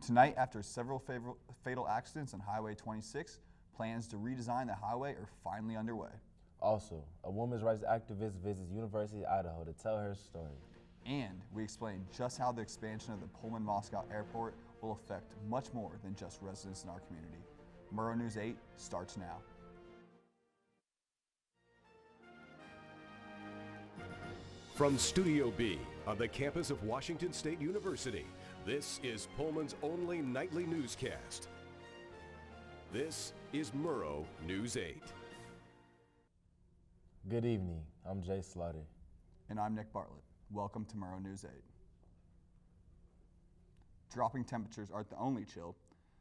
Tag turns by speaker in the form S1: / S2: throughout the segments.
S1: Tonight, after several fatal accidents on Highway 26, plans to redesign the highway are finally underway.
S2: Also, a women's rights activist visits University of Idaho to tell her story.
S1: And we explain just how the expansion of the Pullman-Moscow Airport will affect much more than just residents in our community. Murrow News 8 starts now.
S3: From Studio B on the campus of Washington State University, this is Pullman's only nightly newscast. This is Murrow News 8.
S2: Good evening, I'm Jay Slaughter.
S1: And I'm Nick Bartlett. Welcome to Murrow News 8. Dropping temperatures aren't the only chill.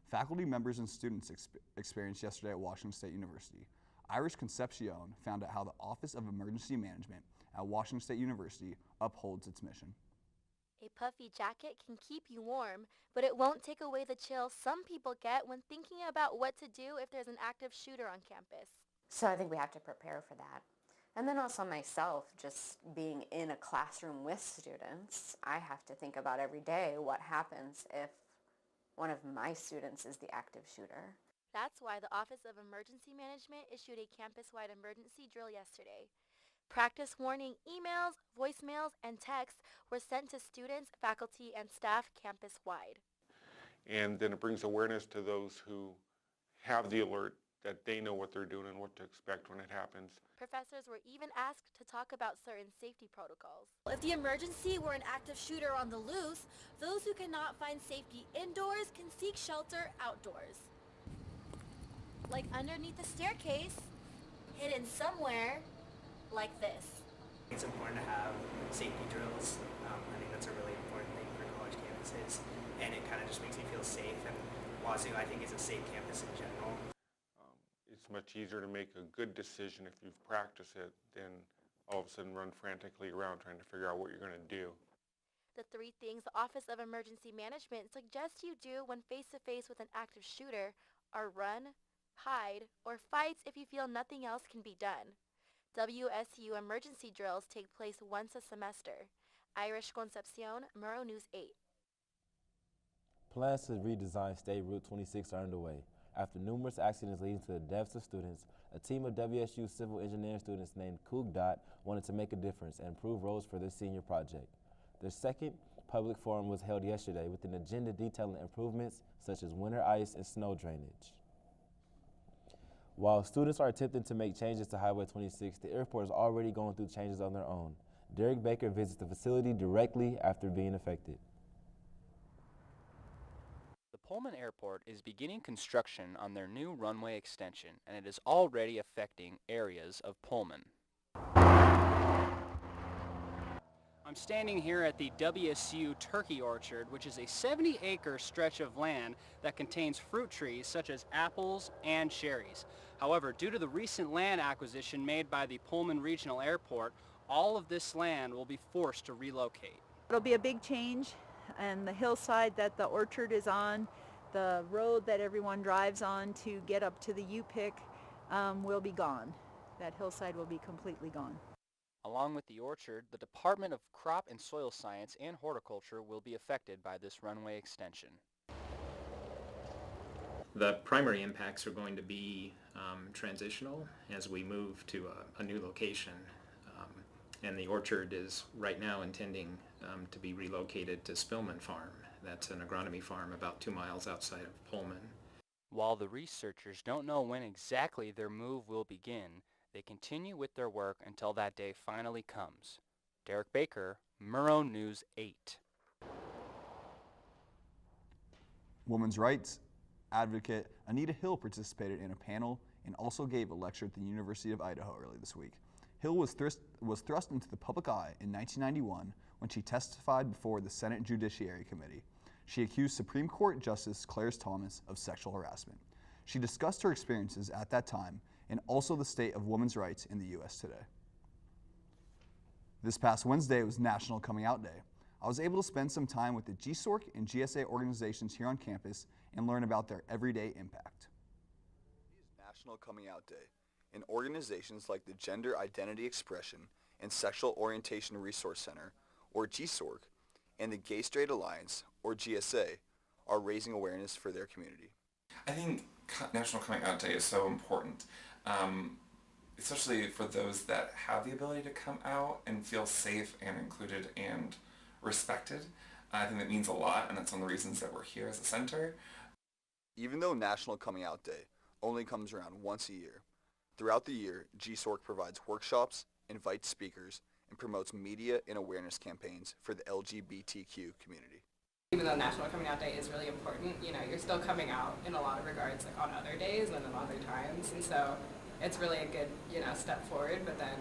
S1: Faculty members and students experienced yesterday at Washington State University. Irish Concepcion found out how the Office of Emergency Management at Washington State University upholds its mission.
S4: A puffy jacket can keep you warm, but it won't take away the chill some people get when thinking about what to do if there's an active shooter on campus.
S5: So I think we have to prepare for that. And then also myself, just being in a classroom with students, I have to think about every day what happens if one of my students is the active shooter.
S4: That's why the Office of Emergency Management issued a campus-wide emergency drill yesterday. Practice warning emails, voicemails, and texts were sent to students, faculty, and staff campus-wide.
S6: And then it brings awareness to those who have the alert that they know what they're doing and what to expect when it happens.
S4: Professors were even asked to talk about certain safety protocols. If the emergency were an active shooter on the loose, those who cannot find safety indoors can seek shelter outdoors. Like underneath the staircase, hidden somewhere, like this.
S7: It's important to have safety drills. I think that's a really important thing for college campuses, and it kind of just makes me feel safe. And Wazoo, I think, is a safe campus in general.
S6: It's much easier to make a good decision if you've practiced it than all of a sudden run frantically around trying to figure out what you're going to do.
S4: The three things the Office of Emergency Management suggests you do when face-to-face with an active shooter are run, hide, or fight if you feel nothing else can be done. WSU emergency drills take place once a semester. Irish Concepcion, Murrow News 8.
S2: Plans to redesign State Route 26 are underway. After numerous accidents leading to the deaths of students, a team of WSU civil engineering students named CougDOT wanted to make a difference and improve roads for their senior project. Their second public forum was held yesterday with an agenda detailing improvements such as winter ice and snow drainage. While students are attempting to make changes to Highway 26, the airport is already going through changes on their own. Derek Baker visits the facility directly after being affected.
S8: The Pullman Airport is beginning construction on their new runway extension, and it is already affecting areas of Pullman. I'm standing here at the WSU Turkey Orchard, which is a 70-acre stretch of land that contains fruit trees such as apples and cherries. However, due to the recent land acquisition made by the Pullman Regional Airport, all of this land will be forced to relocate.
S9: It'll be a big change, and the hillside that the orchard is on, the road that everyone drives on to get up to the U-Pick will be gone. That hillside will be completely gone.
S8: Along with the orchard, the Department of Crop and Soil Science and Horticulture will be affected by this runway extension.
S10: The primary impacts are going to be transitional as we move to a new location. And the orchard is right now intending to be relocated to Spillman Farm. That's an agronomy farm about 2 miles outside of Pullman.
S8: While the researchers don't know when exactly their move will begin, they continue with their work until that day finally comes. Derek Baker, Murrow News 8.
S1: Women's rights advocate Anita Hill participated in a panel and also gave a lecture at the University of Idaho early this week. Hill was thrust into the public eye in 1991 when she testified before the Senate Judiciary Committee. She accused Supreme Court Justice Clarence Thomas of sexual harassment. She discussed her experiences at that time and also the state of women's rights in the U.S. today. This past Wednesday was National Coming Out Day. I was able to spend some time with the GSORC and GSA organizations here on campus and learn about their everyday impact. It is National Coming Out Day, and organizations like the Gender Identity Expression and Sexual Orientation Resource Center, or GSORC, and the Gay Straight Alliance, or GSA, are raising awareness for their community.
S11: I think National Coming Out Day is so important, especially for those that have the ability to come out and feel safe and included and respected. I think that means a lot, and that's one of the reasons that we're here as a center.
S1: Even though National Coming Out Day only comes around once a year, throughout the year, GSORC provides workshops, invites speakers, and promotes media and awareness campaigns for the LGBTQ community.
S12: Even though National Coming Out Day is really important, you're still coming out in a lot of regards, like on other days and on other times, and so it's really a good, step forward, but then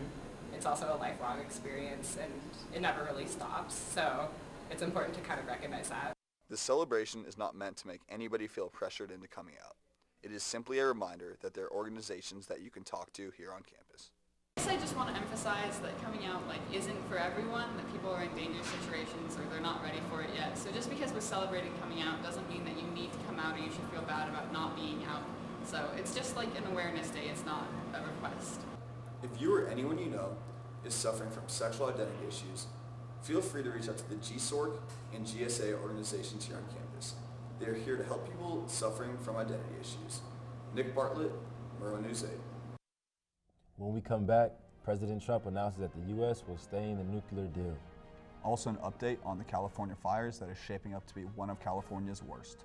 S12: it's also a lifelong experience and it never really stops, so it's important to kind of recognize that.
S1: The celebration is not meant to make anybody feel pressured into coming out. It is simply a reminder that there are organizations that you can talk to here on campus.
S13: I just want to emphasize that coming out isn't for everyone, that people are in dangerous situations or they're not ready for it yet. So just because we're celebrating coming out doesn't mean that you need to come out or you should feel bad about not being out. So it's just like an awareness day, it's not a request.
S1: If you or anyone you know is suffering from sexual identity issues, feel free to reach out to the GSORC and GSA organizations here on campus. They are here to help people suffering from identity issues. Nick Bartlett, Murrow News 8.
S2: When we come back, President Trump announces that the U.S. will stay in the nuclear deal.
S1: Also an update on the California fires that is shaping up to be one of California's worst.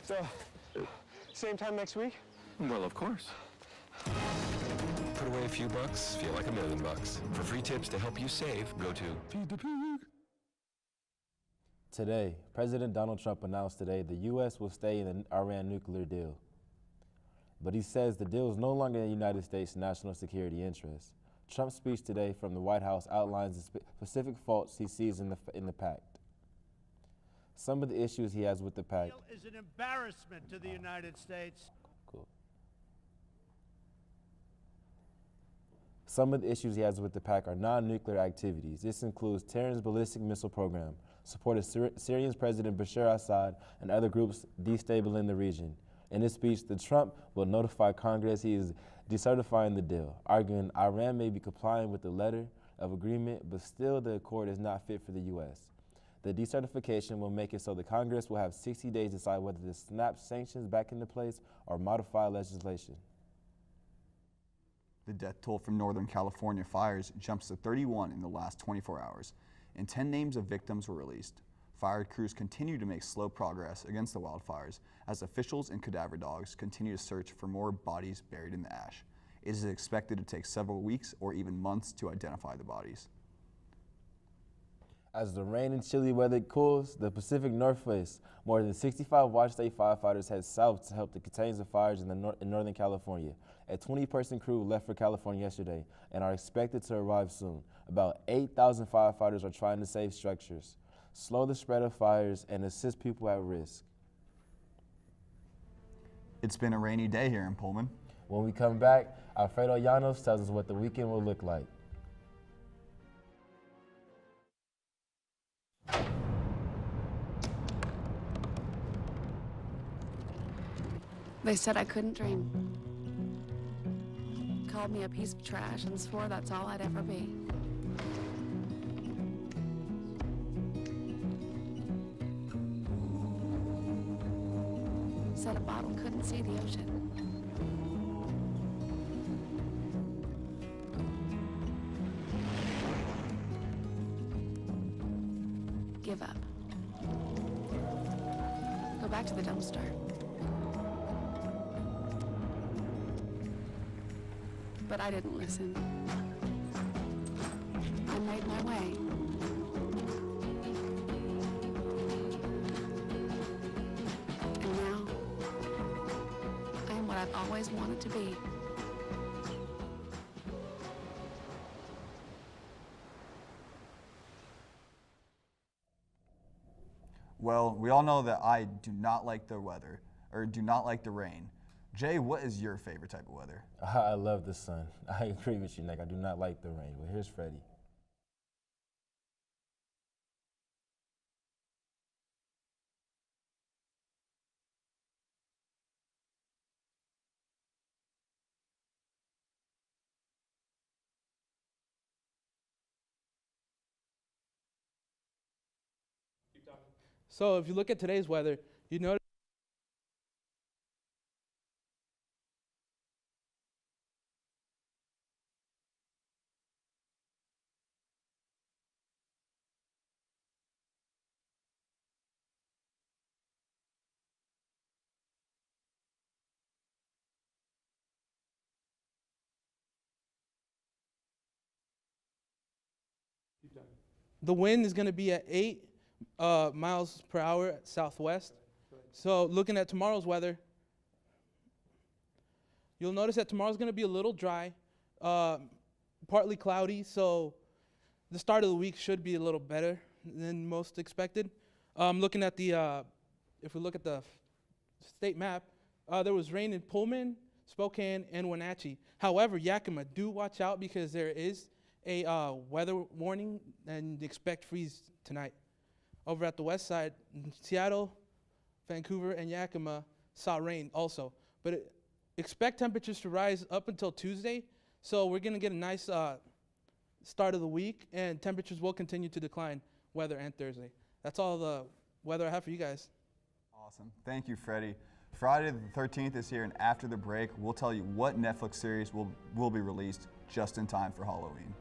S14: So, same time next week?
S15: Well, of course. Put away a few bucks, feel like $1 million. For free tips to help you save, go to Feed the Pig.
S2: Today, President Donald Trump announced today the U.S. will stay in the Iran nuclear deal. But he says the deal is no longer in the United States' national security interests. Trump's speech today from the White House outlines the specific faults he sees in the pact. Some of the issues he has with the pact
S16: is an embarrassment to the United States.
S2: Cool. Some of the issues he has with the pact are non-nuclear activities. This includes Tehran's ballistic missile program, support of Syrian President Bashar al-Assad and other groups destabilizing the region. In his speech, Trump will notify Congress he is decertifying the deal, arguing Iran may be complying with the letter of agreement, but still the accord is not fit for the U.S. The decertification will make it so the Congress will have 60 days to decide whether to snap sanctions back into place or modify legislation.
S1: The death toll from Northern California fires jumps to 31 in the last 24 hours, and 10 names of victims were released. Fire crews continue to make slow progress against the wildfires as officials and cadaver dogs continue to search for more bodies buried in the ash. It is expected to take several weeks or even months to identify the bodies.
S2: As the rain and chilly weather cools, the Pacific Northwest, more than 65 Washington State firefighters head south to help to contain the fires in Northern California. A 20-person crew left for California yesterday and are expected to arrive soon. About 8,000 firefighters are trying to save structures, slow the spread of fires, and assist people at risk.
S1: It's been a rainy day here in Pullman.
S2: When we come back, Alfredo Llanos tells us what the weekend will look like.
S17: They said I couldn't dream. Called me a piece of trash and swore that's all I'd ever be. Said a bottle couldn't see the ocean. Give up. Go back to the dumpster. But I didn't listen. made my way. And now, I am what I've always wanted to be.
S1: Well, we all know that I do not like the weather, or do not like the rain. Jay, what is your favorite type of weather?
S2: I love the sun. I agree with you, Nick. I do not like the rain. But here's Freddie.
S18: So if you look at today's weather, you notice the wind is going to be at 8 miles per hour southwest. So looking at tomorrow's weather, you'll notice that tomorrow's going to be a little dry, partly cloudy, so the start of the week should be a little better than most expected. Looking at the, if we look at the state map, there was rain in Pullman, Spokane, and Wenatchee. However, Yakima, do watch out because there is a weather warning and expect freeze tonight. Over at the west side, Seattle, Vancouver, and Yakima saw rain also. But expect temperatures to rise up until Tuesday, so we're going to get a nice start of the week, and temperatures will continue to decline weather and Thursday. That's all the weather I have for you guys.
S1: Awesome. Thank you, Freddie. Friday the 13th is here, and after the break, we'll tell you what Netflix series will be released just in time for Halloween.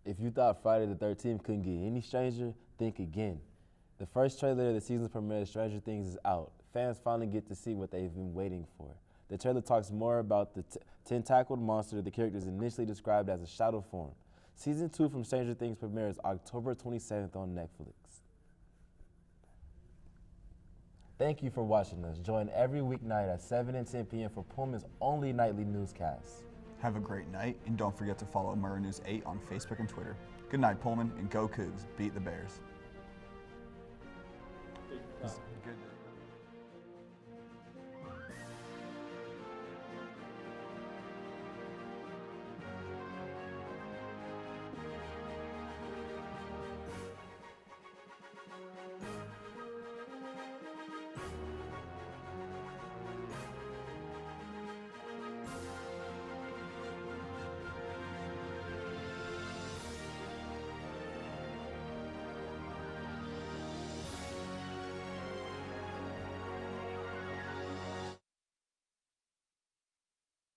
S2: If you thought Friday the 13th couldn't get any stranger, think again. The first trailer of the season's premiere of Stranger Things is out. Fans finally get to see what they've been waiting for. The trailer talks more about the tentacled monster the characters initially described as a shadow form. Season 2 from Stranger Things premieres October 27th on Netflix. Thank you for watching us. Join every weeknight at 7 and 10 p.m. for Pullman's only nightly newscast.
S1: Have a great night, and don't forget to follow Murrow News 8 on Facebook and Twitter. Good night, Pullman, and go Cougs. Beat the Bears.